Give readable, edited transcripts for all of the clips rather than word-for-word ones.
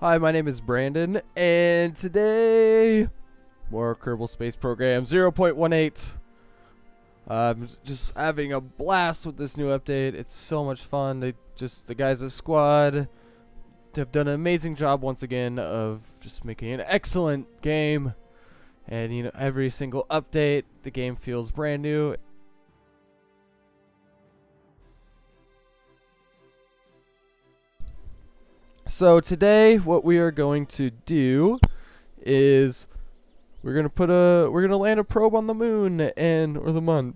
Hi, my name is Brandon, and today, more Kerbal Space Program 0.18. I'm just having a blast with this new update. It's so much fun. The guys at Squad have done an amazing job once again of just making an excellent game. And you know, every single update, the game feels brand new. So today, what we are going to do is we're gonna land a probe on the moon or the Mun,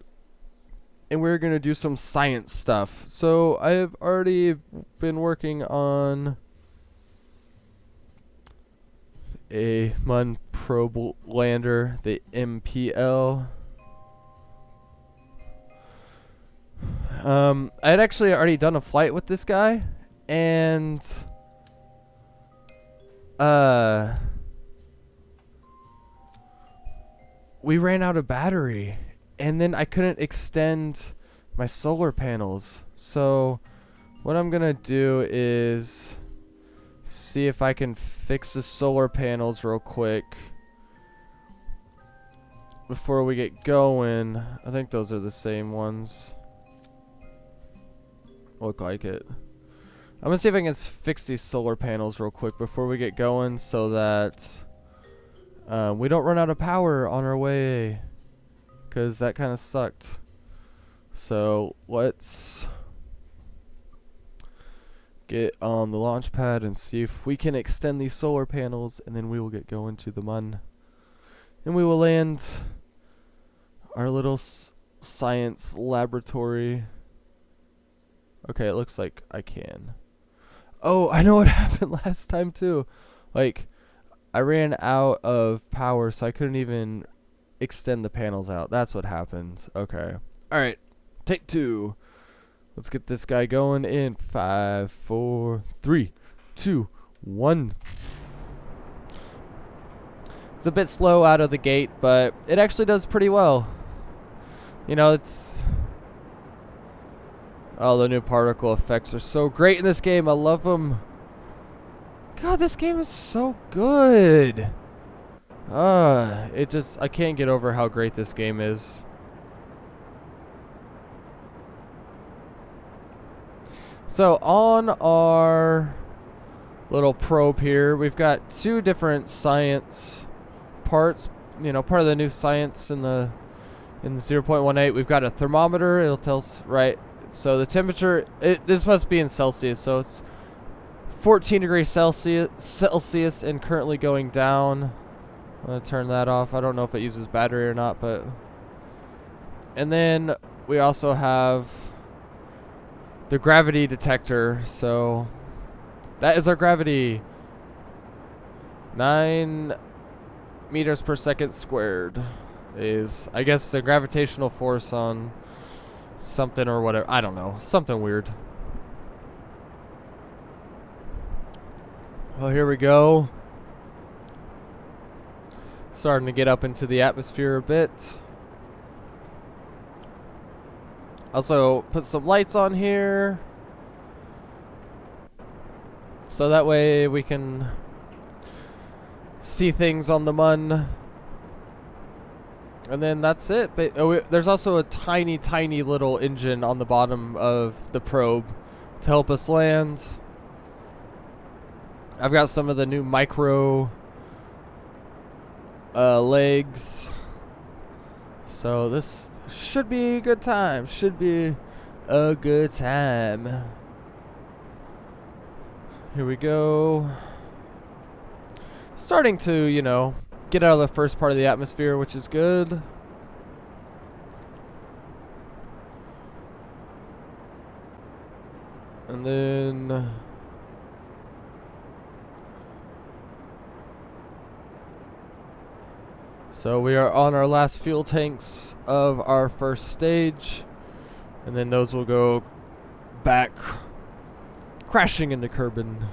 and we're gonna do some science stuff. So I have already been working on a Mun probe lander, the MPL. I had actually already done a flight with this guy, and we ran out of battery, and then I couldn't extend my solar panels. So what I'm gonna do is see if I can fix the solar panels real quick before we get going. I think those are the same ones. Look like it. I'm gonna see if I can fix these solar panels real quick before we get going, so that we don't run out of power on our way, because that kind of sucked. So let's get on the launch pad and see if we can extend these solar panels, and then we will get going to the Mun, and we will land our little science laboratory. Okay, it looks like I can. Oh, I know what happened last time too. Like, I ran out of power, so I couldn't even extend the panels out. That's what happened. Okay. Alright. Take 2. Let's get this guy going in 5, 4, 3, 2, 1. It's a bit slow out of the gate, but it actually does pretty well. You know, it's... Oh, the new particle effects are so great in this game. I love them. God, this game is so good. I can't get over how great this game is. So on our little probe here, we've got 2 different science parts. You know, part of the new science in the 0.18, we've got a thermometer. It'll tell us, right? So the temperature, this must be in Celsius, so it's 14 degrees Celsius and currently going down. I'm going to turn that off. I don't know if it uses battery or not, but... And then we also have the gravity detector, so that is our gravity. 9 meters per second squared is, I guess, the gravitational force on something or whatever. I don't know. Something weird. Well, here we go. Starting to get up into the atmosphere a bit. Also, put some lights on here, so that way we can see things on the Mun. And then that's it. But there's also a tiny, tiny little engine on the bottom of the probe to help us land. I've got some of the new micro legs. So this should be a good time. Should be a good time. Here we go. Starting to, you know, get out of the first part of the atmosphere, which is good. And then... So we are on our last fuel tanks of our first stage. And then those will go back crashing into Kerbin.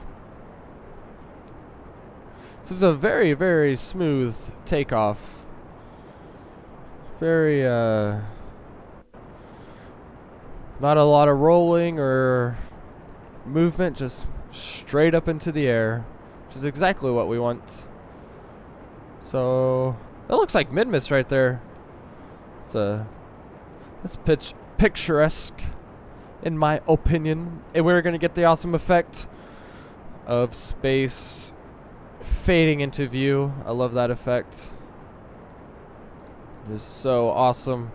This is a very, very smooth takeoff. Very, not a lot of rolling or movement, just straight up into the air. which is exactly what we want. So that looks like mid-miss right there. That's picturesque, in my opinion. And we're gonna get the awesome effect of space fading into view. I love that effect. It is so awesome.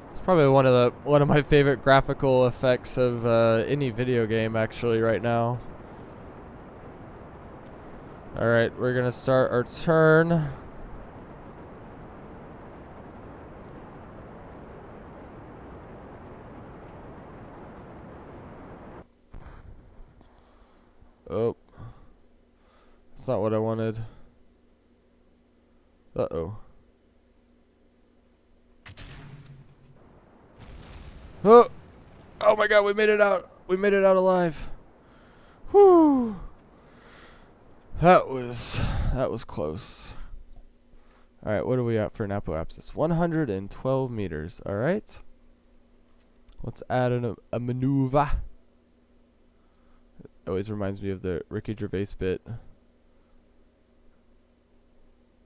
It's probably one of my favorite graphical effects of any video game actually right now. All right, we're gonna start our turn. Oh, that's not what I wanted. Uh-oh. Oh! Oh my god, we made it out. We made it out alive. Whew. That was close. Alright, what are we at for an apoapsis? 112 meters. Alright. Let's add a maneuver. It always reminds me of the Ricky Gervais bit.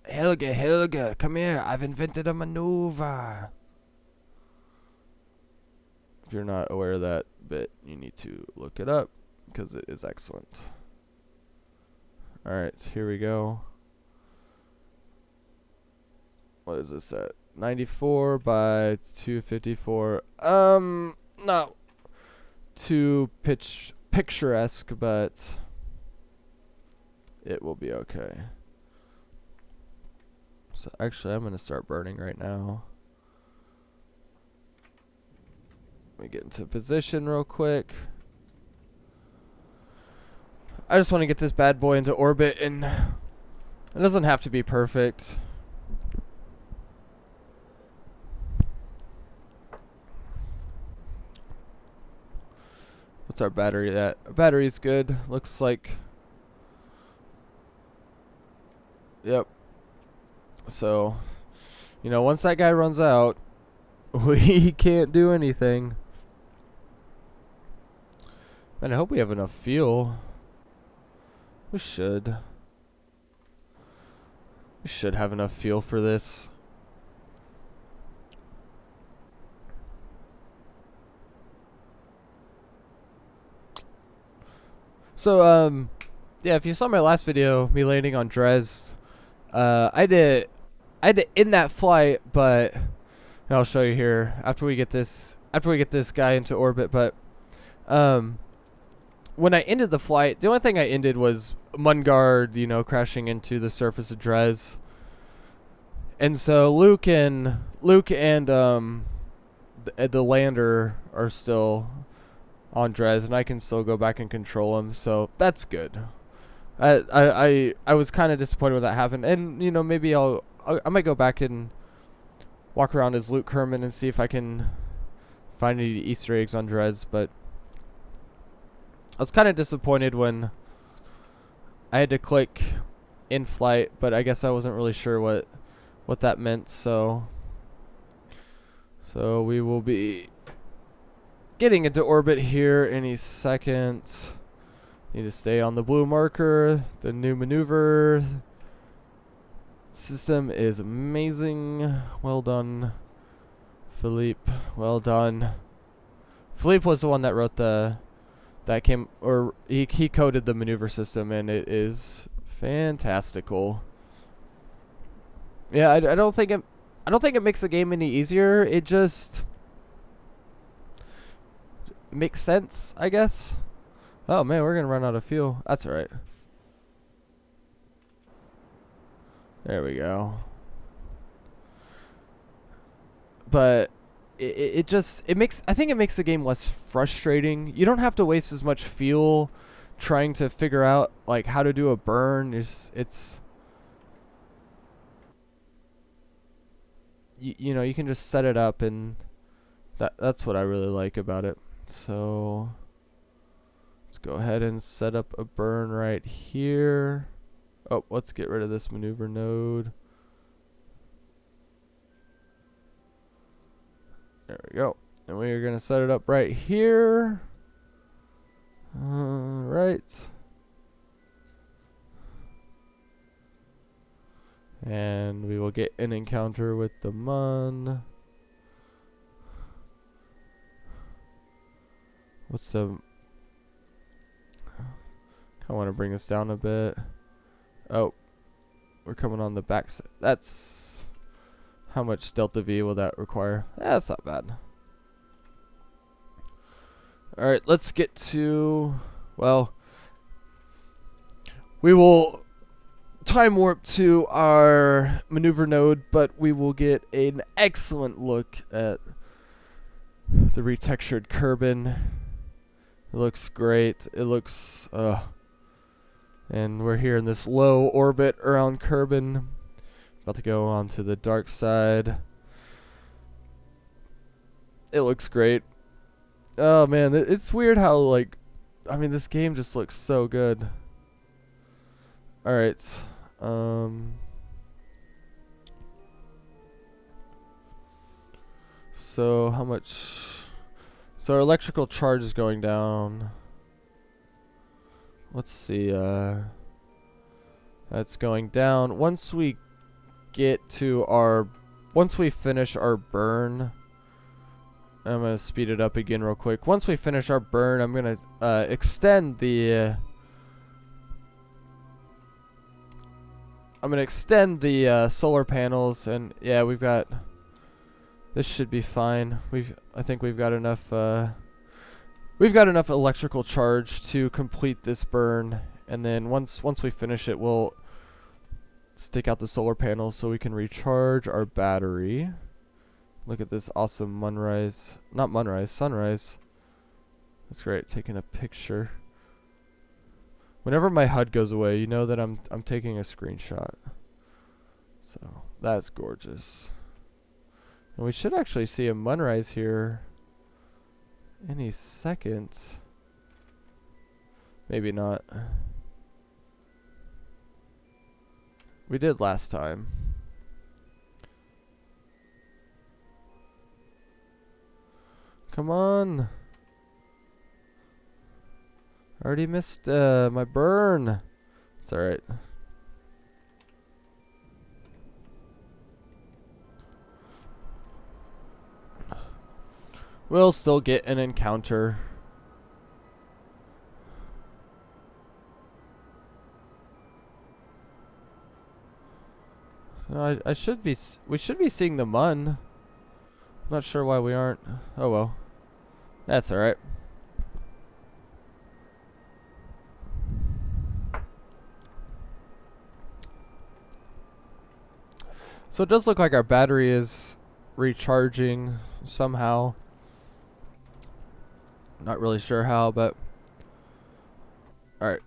Helga, come here. I've invented a maneuver. If you're not aware of that bit, you need to look it up because it is excellent. Alright, so here we go. What is this at? 94 by 254. Not too picturesque, but it will be okay. So actually, I'm going to start burning right now. Let me get into position real quick. I just want to get this bad boy into orbit, and it doesn't have to be perfect. What's our battery at? Our battery's good. Looks like... Yep. So, you know, once that guy runs out, we can't do anything. Man, I hope we have enough fuel. We should. We should have enough fuel for this. So, yeah, if you saw my last video, me landing on Dres, I did in that flight, but and I'll show you here after we get this guy into orbit. But when I ended the flight, the only thing I ended was Mungard, you know, crashing into the surface of Dres. And so Luke and the lander are still on Dres, and I can still go back and control him. So that's good. I was kind of disappointed when that happened, and you know, maybe I might go back and walk around as Luke Kerman and see if I can find any Easter eggs on Dres. But I was kind of disappointed when I had to click in flight, but I guess I wasn't really sure what that meant. So we will be getting into orbit here any second. Need to stay on the blue marker. The new maneuver system is amazing. Well done, Philippe. Well done. Philippe was the one that wrote he coded the maneuver system, and it is fantastical. Yeah, I don't think it makes the game any easier. It just makes sense, I guess. Oh man, we're gonna run out of fuel. That's alright. There we go. But I think it makes the game less frustrating. You don't have to waste as much fuel trying to figure out like how to do a burn. You know, you can just set it up, and that's what I really like about it. So let's go ahead and set up a burn right here. Oh, let's get rid of this maneuver node. There we go. And we are going to set it up right here. Alright. And we will get an encounter with the Mun. What's the... I want to bring this down a bit. Oh, we're coming on the back side. That's... How much delta V will that require? That's not bad. Alright, let's get to... Well, we will time warp to our maneuver node, but we will get an excellent look at the retextured Kerbin. It looks great. It looks... and we're here in this low orbit around Kerbin. About to go on to the dark side. It looks great. Oh man, it's weird how, like, I mean, this game just looks so good. Alright. So how much... So our electrical charge is going down. Let's see, that's going down. Once we get to our... Once we finish our burn... I'm going to speed it up again real quick. Once we finish our burn, I'm going to extend the... I'm going to extend the solar panels, and yeah, we've got... This should be fine. I think we've got enough... We've got enough electrical charge to complete this burn, and then once we finish it, we'll stick out the solar panels so we can recharge our battery. Look at this awesome sunrise. That's great, taking a picture. Whenever my HUD goes away, you know that I'm taking a screenshot. So, that's gorgeous. And we should actually see a sunrise here any second. Maybe not. We did last time. Come on. I already missed my burn. It's alright. We'll still get an encounter. I should be. We should be seeing the Mun. I'm not sure why we aren't. Oh well. That's alright. So it does look like our battery is recharging somehow. Not really sure how, but alright.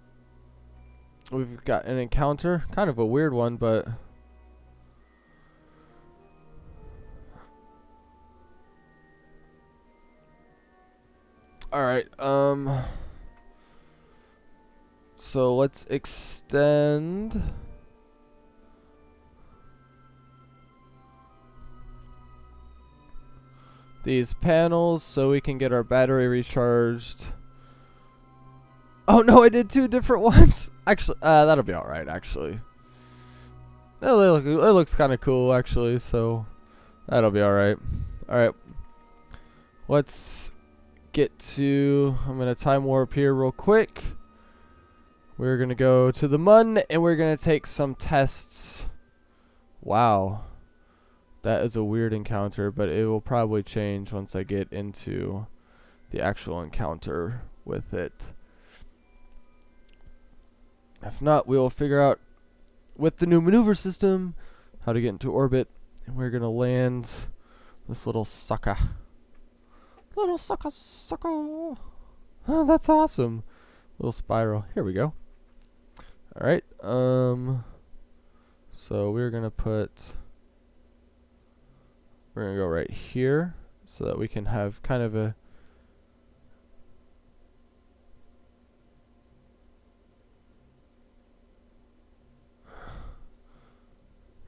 We've got an encounter. Kind of a weird one, but alright, so let's extend these panels so we can get our battery recharged. Oh no, I did 2 different ones. Actually, that'll be alright, actually. It looks kind of cool, actually, so that'll be alright. Alright. Let's get to... I'm going to time warp here real quick. We're going to go to the Mun, and we're going to take some tests. Wow. That is a weird encounter, but it will probably change once I get into the actual encounter with it. If not, we will figure out with the new maneuver system how to get into orbit, and we're gonna land this little sucker. Little sucker. Oh, that's awesome. Little spiral. Here we go. All right. So we're gonna go right here so that we can have kind of a...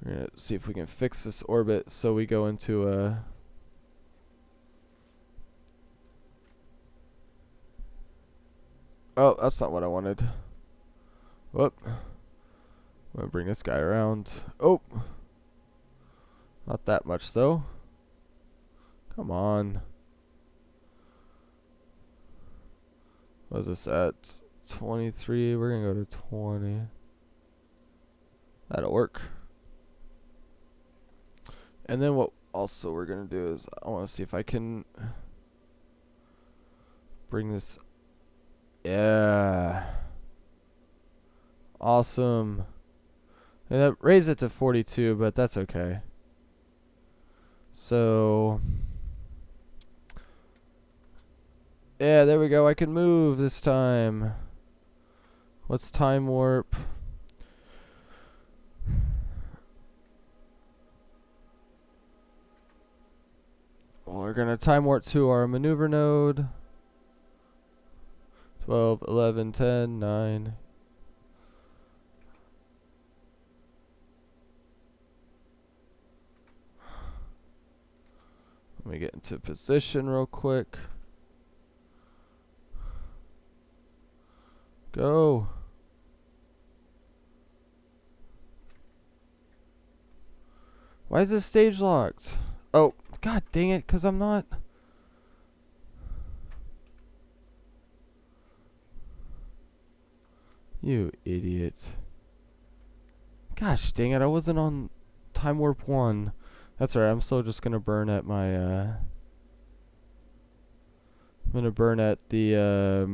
We're going to see if we can fix this orbit so we go into a... Oh, that's not what I wanted. Whoop. I'm gonna bring this guy around. Oh, not that much though. Come on. What is this at? 23. We're gonna go to 20. That'll work. And then what also we're gonna do is I want to see if I can bring this. Yeah. Awesome. And that raised it to 42, but that's okay. So yeah, there we go. I can move this time. Let's time warp. Well, we're gonna time warp to our maneuver node. 12, 11, 10, 9. Let me get into position real quick. Go. Why is this stage locked? Oh, god dang it, 'cause I'm not. You idiot. Gosh dang it, I wasn't on time warp 1. That's alright, I'm still just gonna burn at my I'm gonna burn at the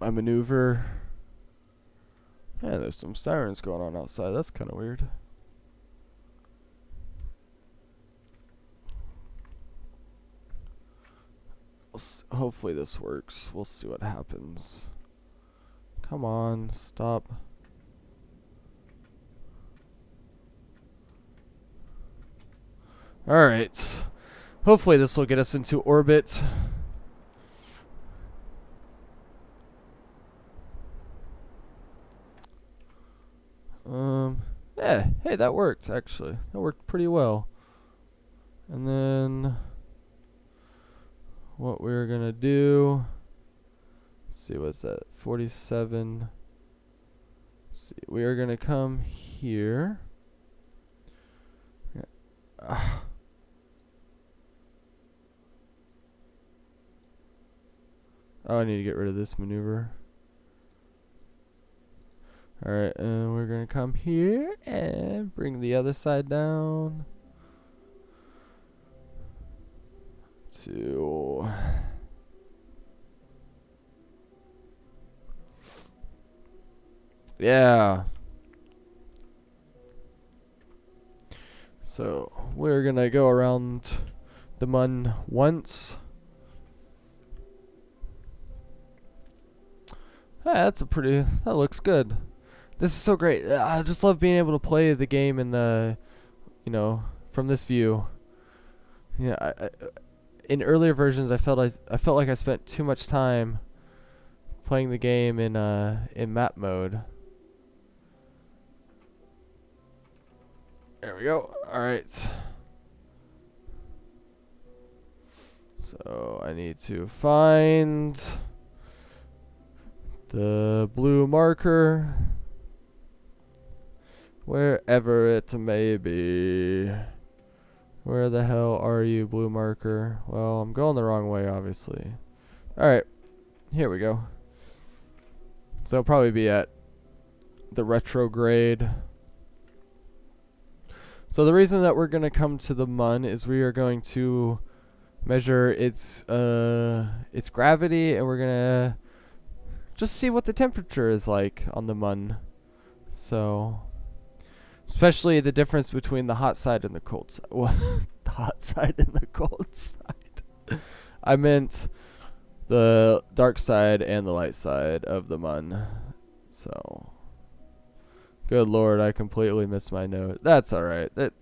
my maneuver. Yeah, there's some sirens going on outside. That's kind of weird. Hopefully this works. We'll see what happens. Come on, stop. Alright. Hopefully this will get us into orbit. Yeah, hey, that worked, actually. That worked pretty well. And then what we're gonna do, let's see, what's that, 47. Let's see, we are gonna come here. Oh, I need to get rid of this maneuver. Alright, and we're gonna come here and bring the other side down to yeah. So we're gonna go around the mun once. That's a pretty, that looks good. This is so great. I just love being able to play the game in the, you know, from this view. Yeah, in earlier versions, I felt like I spent too much time playing the game in map mode. There we go. All right. So I need to find the blue marker, wherever it may be. Where the hell are you, blue marker? Well, I'm going the wrong way, obviously. Alright, here we go. So it'll probably be at the retrograde. So the reason that we're going to come to the mun is we are going to measure its gravity, and we're going to just see what the temperature is like on the mun. So, especially the difference between the hot side and the cold side. Well, the hot side and the cold side. I meant the dark side and the light side of the mun. So, good lord, I completely missed my note. That's alright. That,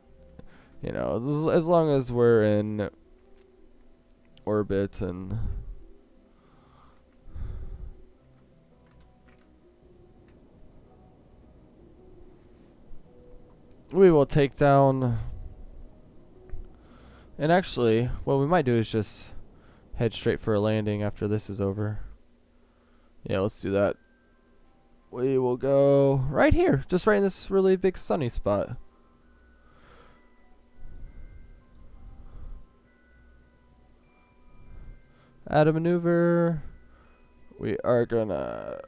you know, as long as we're in orbit and we will take down, and actually what we might do is just head straight for a landing after this is over. Yeah, let's do that. we will go right here, just right in this really big sunny spot. Add a maneuver. We are gonna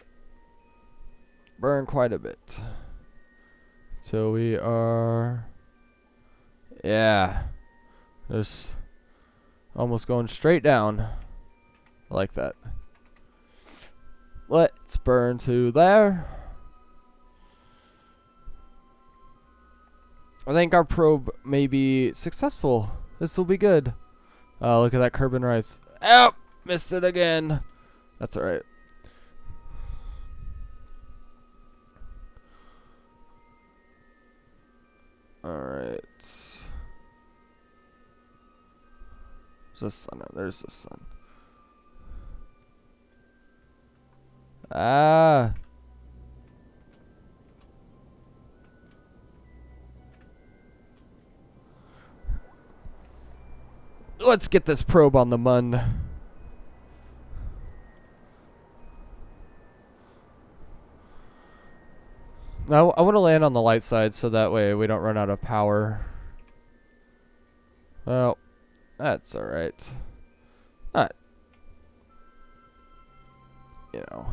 burn quite a bit. So we are, yeah, just almost going straight down like that. Let's burn to there. I think our probe may be successful. This will be good. Look at that Kerbal rise. Oh, missed it again. That's alright. Alright. There's the sun. There's the sun. Ah. Let's get this probe on the mun. Now I want to land on the light side so that way we don't run out of power. Well, that's alright. Not, you know.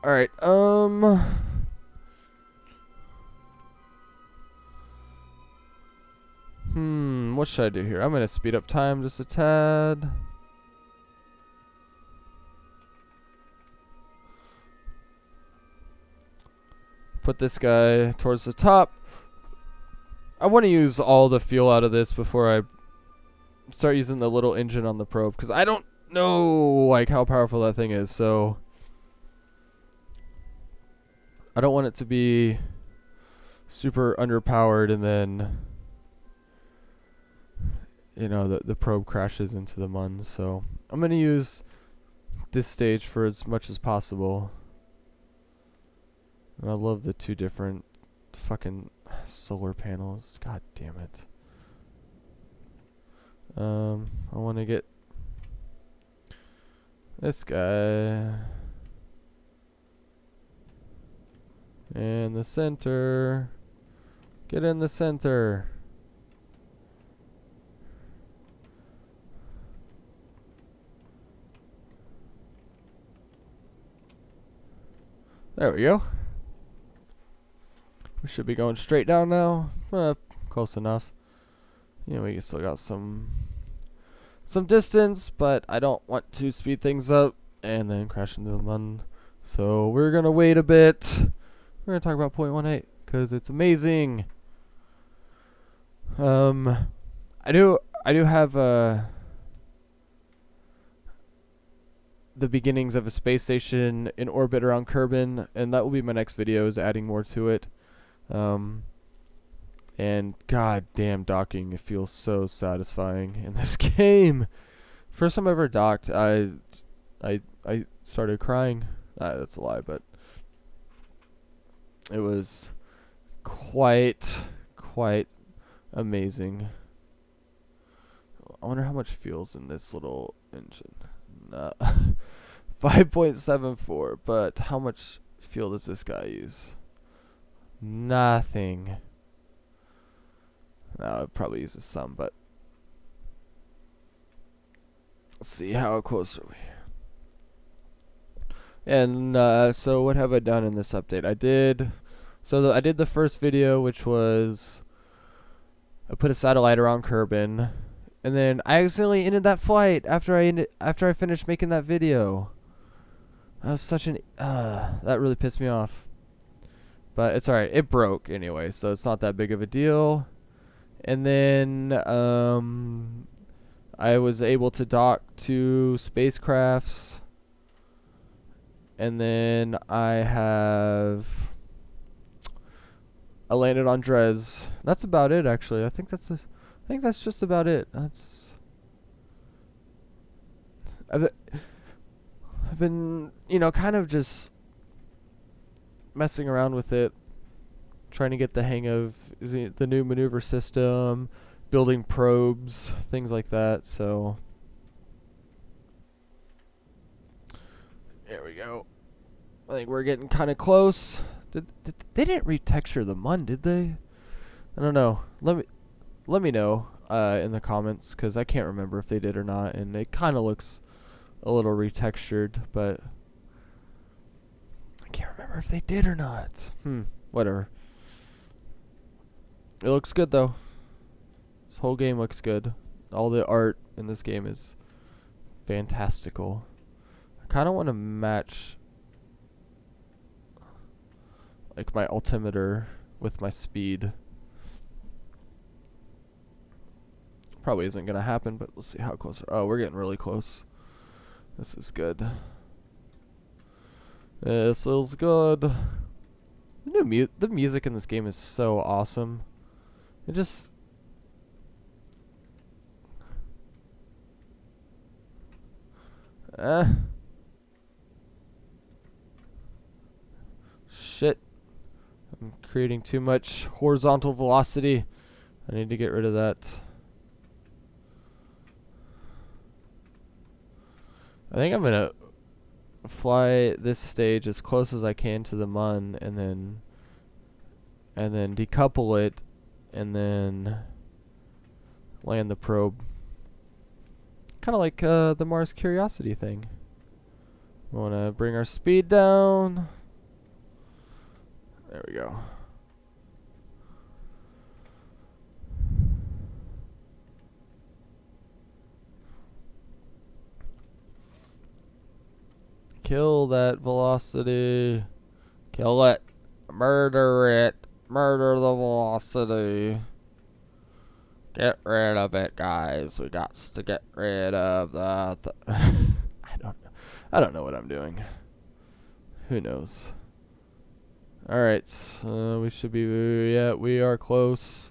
Alright, what should I do here? I'm gonna speed up time just a tad. Put this guy towards the top. I want to use all the fuel out of this before I start using the little engine on the probe, because I don't know like how powerful that thing is, so I don't want it to be super underpowered and then, you know, the probe crashes into the mun. So I'm gonna use this stage for as much as possible. And I love the two different fucking solar panels. God damn it. I want to get this guy in the center. Get in the center. There we go. We should be going straight down now. Close enough. You know, we still got some distance, but I don't want to speed things up and then crash into the mun. So we're gonna wait a bit. We're gonna talk about 0.18 because it's amazing. I do have the beginnings of a space station in orbit around Kerbin, and that will be my next video, is adding more to it. And god damn, docking, it feels so satisfying in this game. First time I ever docked, I started crying. That's a lie, but it was quite amazing. I wonder how much fuel's in this little engine. 5.74, but how much fuel does this guy use? Nothing. No, it probably uses some, but let's see, how close are we? And so what have I done in this update? I did the first video, which was I put a satellite around Kerbin, and then I accidentally ended that flight after I finished making that video. That was such an that really pissed me off. But it's alright. It broke anyway, so it's not that big of a deal. And then I was able to dock two spacecrafts. And then I landed on Dres. That's about it, actually. I think that's just about it. I've been, you know, kind of just messing around with it, trying to get the hang of the new maneuver system, building probes, things like that. So there we go. I think we're getting kind of close. They didn't retexture the mun, did they? I don't know. Let me know in the comments, because I can't remember if they did or not, and it kind of looks a little retextured, but I can't remember if they did or not. Whatever. It looks good though. This whole game looks good. All the art in this game is fantastical. I kind of want to match like my altimeter with my speed. Probably isn't gonna happen, but let's see how close. Oh, we're getting really close. This is good. This is good. The music in this game is so awesome. It just shit. I'm creating too much horizontal velocity. I need to get rid of that. I think I'm gonna fly this stage as close as I can to the mun, and then decouple it, and then land the probe. Kind of like the Mars Curiosity thing. We want to bring our speed down. There we go. Kill that velocity. Kill it. Murder it. Murder the velocity. Get rid of it, guys. We got to get rid of that. I don't know what I'm doing. Who knows? Alright. We should be... Yeah, we are close.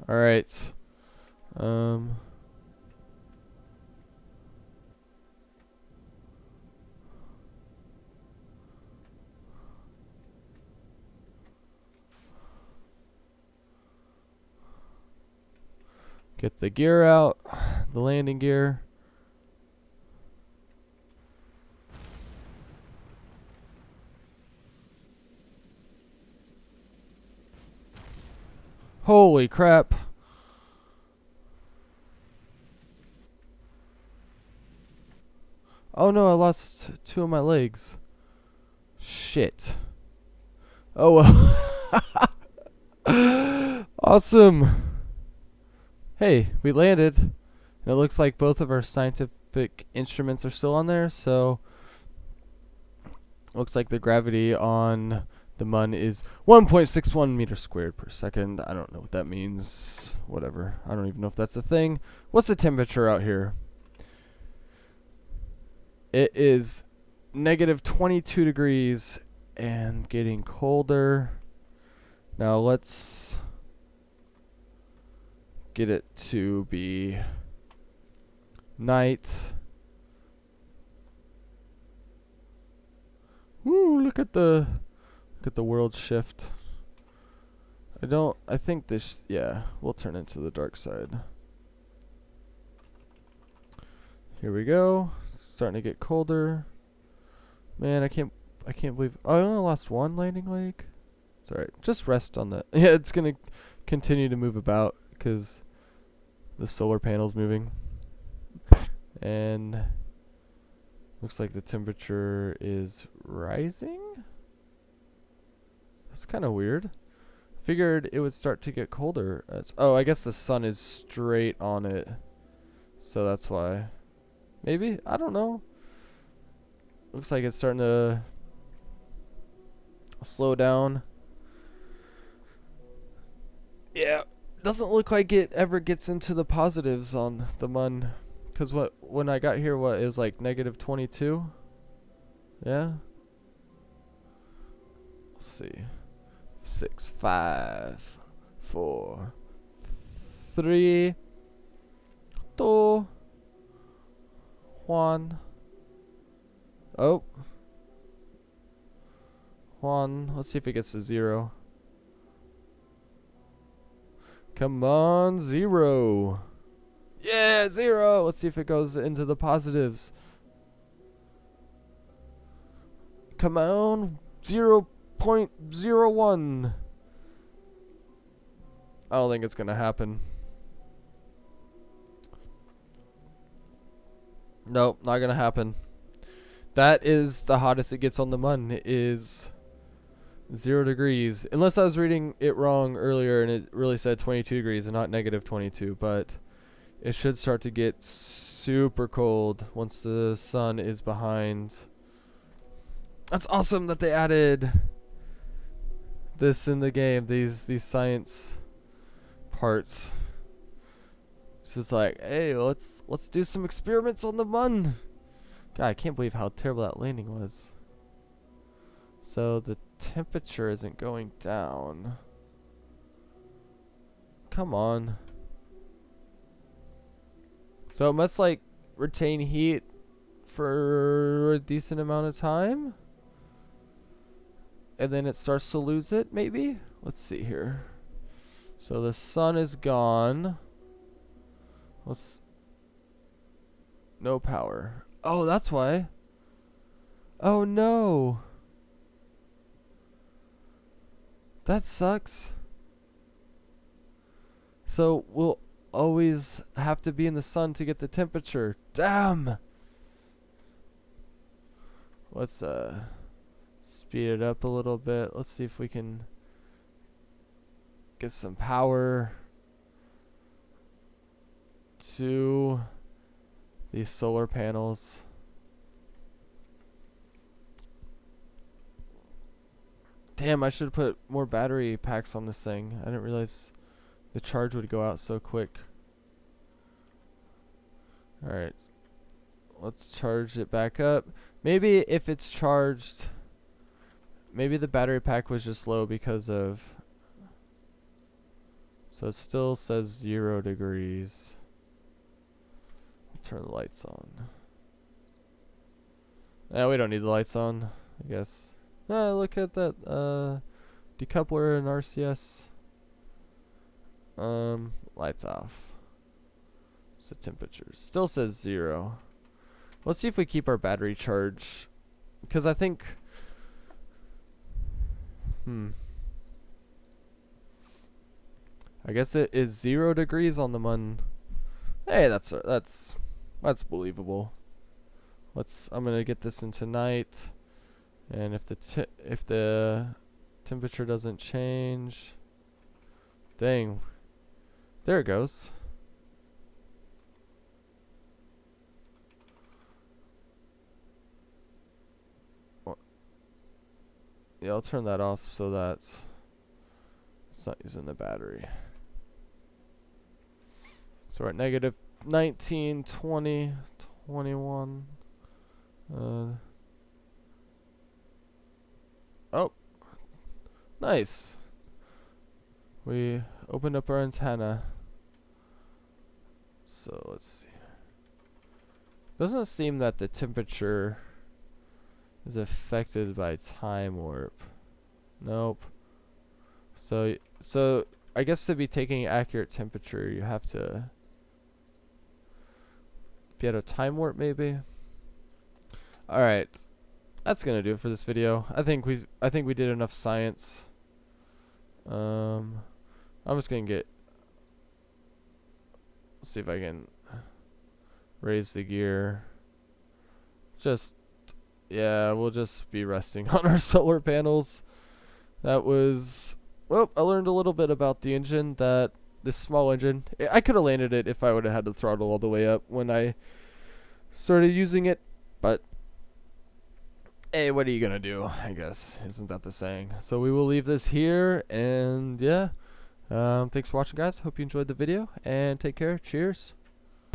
Alright. Get the gear out, the landing gear. Holy crap. Oh no, I lost 2 of my legs. Shit. Oh well. Awesome. Hey, we landed. And it looks like both of our scientific instruments are still on there, so looks like the gravity on the mun is 1.61 meters squared per second. I don't know what that means. Whatever. I don't even know if that's a thing. What's the temperature out here? It is negative 22 degrees and getting colder. Now let's get it to be night. Woo, look at the world shift. I think this, yeah, we'll turn into the dark side. Here we go. Starting to get colder. Man, I can't believe I only lost 1 landing leg. It's alright. Just rest on that. Yeah, it's gonna continue to move about because the solar panel's moving. And looks like the temperature is rising. That's kind of weird. Figured it would start to get colder. Oh, I guess the sun is straight on it, so that's why. Maybe? I don't know. Looks like it's starting to slow down. Yeah, doesn't look like it ever gets into the positives on the mun. Because when I got here, it was like negative 22? Yeah? Let's see. 6, 5, 4, 3, 2, Juan. Oh. Juan. Let's see if it gets to 0. Come on, 0. Yeah, 0. Let's see if it goes into the positives. Come on, 0.01. I don't think it's gonna happen. Nope, not gonna happen. That is the hottest it gets on the Mun, is 0 degrees. Unless I was reading it wrong earlier and it really said 22 degrees and not negative 22. But it should start to get super cold once the sun is behind. That's awesome that they added this in the game. These science parts. It's just like, hey, let's do some experiments on the Mun. God, I can't believe how terrible that landing was. So the temperature isn't going down. Come on. So it must like retain heat for a decent amount of time. And then it starts to lose it, maybe? Let's see here. So the sun is gone. No power. Oh, that's why. Oh no. That sucks. So we'll always have to be in the sun to get the temperature. Damn. Let's speed it up a little bit. Let's see if we can get some power to these solar panels. Damn, I should have put more battery packs on this thing. I didn't realize the charge would go out so quick. Alright. Let's charge it back up. Maybe if it's charged, maybe the battery pack was just low because of... So it still says 0 degrees. Turn the lights on. Yeah, we don't need the lights on, I guess. Look at that decoupler and RCS. Lights off. So temperature still says 0. Let's see if we keep our battery charge, because I think I guess it is 0 degrees on the Mun. Hey, that's believable. I'm gonna get this in tonight, and if the temperature doesn't change, dang, there it goes. Yeah, I'll turn that off so that it's not using the battery. So we're at negative 19, 20, 21. Oh, nice. We opened up our antenna. So let's see. Doesn't seem that the temperature is affected by time warp. Nope. So I guess to be taking accurate temperature, you have to be at a time warp, maybe. All right, that's gonna do it for this video. I think we did enough science. I'm just gonna let's see if I can raise the gear. Yeah, we'll just be resting on our solar panels. That was, well, I learned a little bit about the engine, that this small engine, I could have landed it if I would have had the throttle all the way up when I started using it, but hey, what are you gonna do, I guess. Isn't that the saying? So we will leave this here, and yeah, thanks for watching, guys. Hope you enjoyed the video, and take care. Cheers.